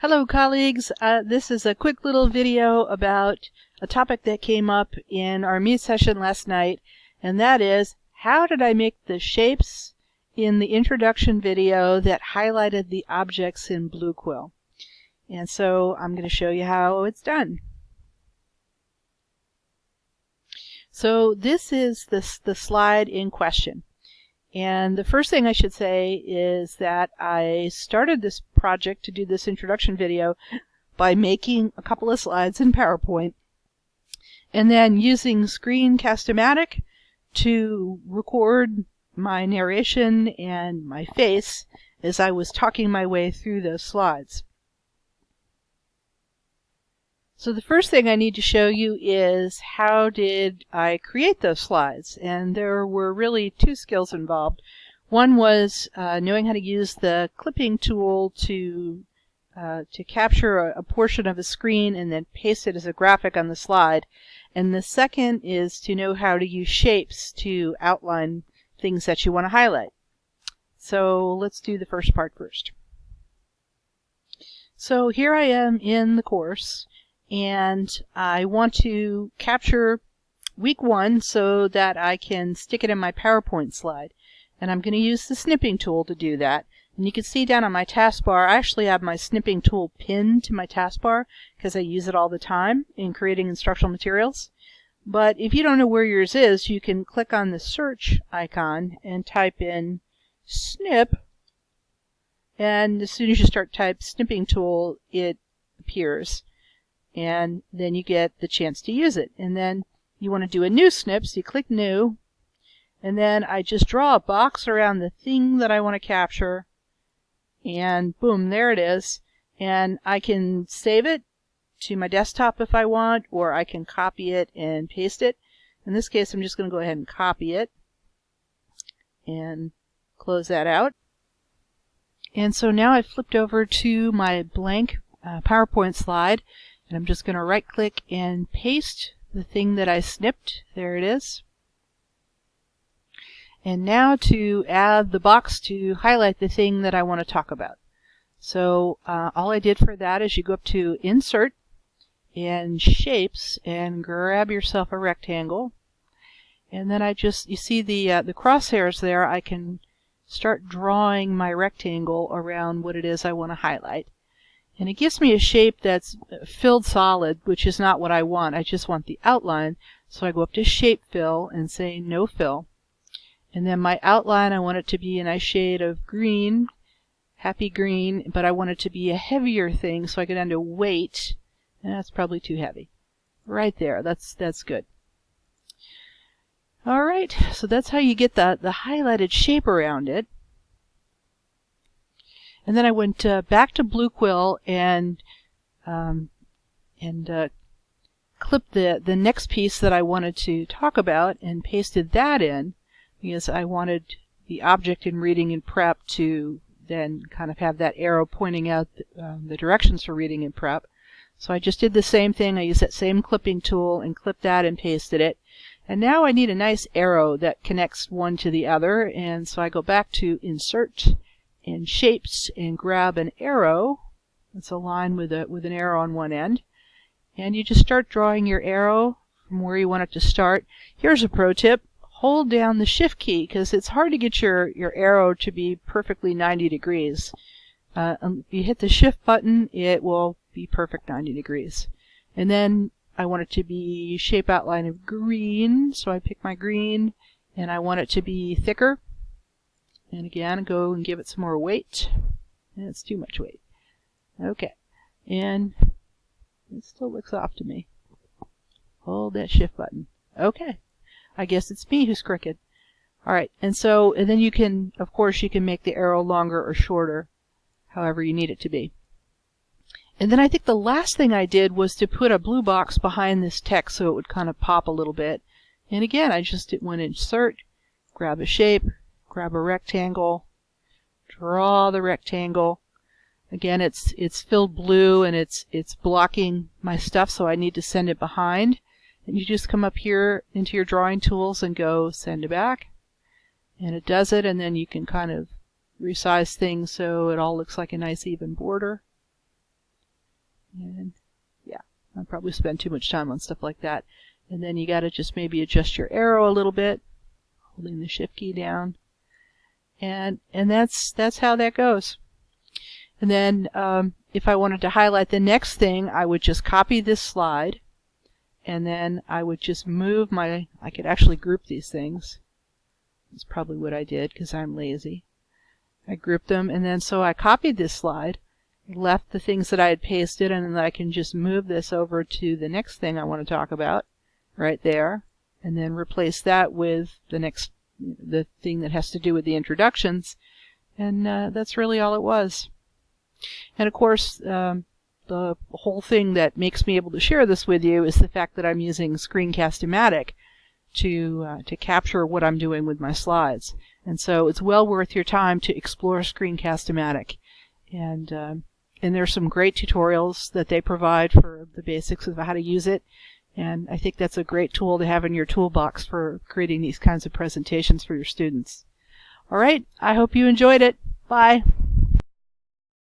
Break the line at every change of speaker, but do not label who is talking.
Hello colleagues, this is a quick little video about a topic that came up in our Meet session last night, and that is how did I make the shapes in the introduction video that highlighted the objects in Blue Quill. And so I'm going to show you how it's done. So this is the slide in question. And the first thing I should say is that I started this project to do this introduction video by making a couple of slides in PowerPoint and then using Screencast-O-Matic to record my narration and my face as I was talking my way through those slides. So the first thing I need to show you is how did I create those slides, and there were really two skills involved. One was knowing how to use the clipping tool to capture a portion of a screen and then paste it as a graphic on the slide, and the second is to know how to use shapes to outline things that you want to highlight. So let's do the first part first. So here I am in the course, and I want to capture week 1 so that I can stick it in my PowerPoint slide. And I'm going to use the snipping tool to do that. And you can see down on my taskbar, I actually have my snipping tool pinned to my taskbar because I use it all the time in creating instructional materials. But if you don't know where yours is, you can click on the search icon and type in snip. And as soon as you start type snipping tool, it appears. And then you get the chance to use it. And then you want to do a new snip, so you click new, and then I just draw a box around the thing that I want to capture, and boom, there it is. And I can save it to my desktop if I want, or I can copy it and paste it. In this case, I'm just going to go ahead and copy it and close that out. And so now I've flipped over to my blank PowerPoint slide. And I'm just going to right click and paste the thing that I snipped. There it is. And now to add the box to highlight the thing that I want to talk about. So all I did for that is you go up to Insert and Shapes and grab yourself a rectangle. And then you see the crosshairs there. I can start drawing my rectangle around what it is I want to highlight. And it gives me a shape that's filled solid, which is not what I want. I just want the outline. So I go up to Shape Fill and say No Fill. And then my outline, I want it to be a nice shade of green, happy green, but I want it to be a heavier thing, so I go down to Weight. And that's probably too heavy. Right there, that's good. All right, so that's how you get the highlighted shape around it. And then I went back to Blue Quill and clipped the next piece that I wanted to talk about and pasted that in because I wanted the object in Reading and Prep to then kind of have that arrow pointing out the directions for Reading and Prep. So I just did the same thing. I used that same clipping tool and clipped that and pasted it. And now I need a nice arrow that connects one to the other. And so I go back to Insert and Shapes and grab an arrow that's a line with an arrow on one end, and you just start drawing your arrow from where you want it to start. Here's a pro tip: hold down the Shift key because it's hard to get your arrow to be perfectly 90 degrees. If you hit the Shift button, it will be perfect 90 degrees. And then I want it to be shape outline of green, so I pick my green, and I want it to be thicker. And again, go and give it some more weight. It's too much weight. Okay. And it still looks off to me. Hold that Shift button. Okay. I guess it's me who's crooked. Alright, and then you can, of course, you can make the arrow longer or shorter, however you need it to be. And then I think the last thing I did was to put a blue box behind this text so it would kind of pop a little bit. And again, I just went Insert, grab a shape, grab a rectangle, draw the rectangle. Again, it's filled blue and it's blocking my stuff, so I need to send it behind. And you just come up here into your drawing tools and go Send to Back. And it does it, and then you can kind of resize things so it all looks like a nice even border. And yeah, I probably spend too much time on stuff like that. And then you got to just maybe adjust your arrow a little bit, holding the shift key down. And that's how that goes. And then if I wanted to highlight the next thing, I would just copy this slide, and then I would just move I could actually group these things. That's probably what I did because I'm lazy. I grouped them, and then so I copied this slide, left the things that I had pasted, and then I can just move this over to the next thing I want to talk about right there, and then replace that with the thing that has to do with the introductions, and that's really all it was. And of course, the whole thing that makes me able to share this with you is the fact that I'm using Screencast-O-Matic to capture what I'm doing with my slides. And so it's well worth your time to explore Screencast-O-Matic. And there's some great tutorials that they provide for the basics of how to use it. And I think that's a great tool to have in your toolbox for creating these kinds of presentations for your students. All right, I hope you enjoyed it. Bye.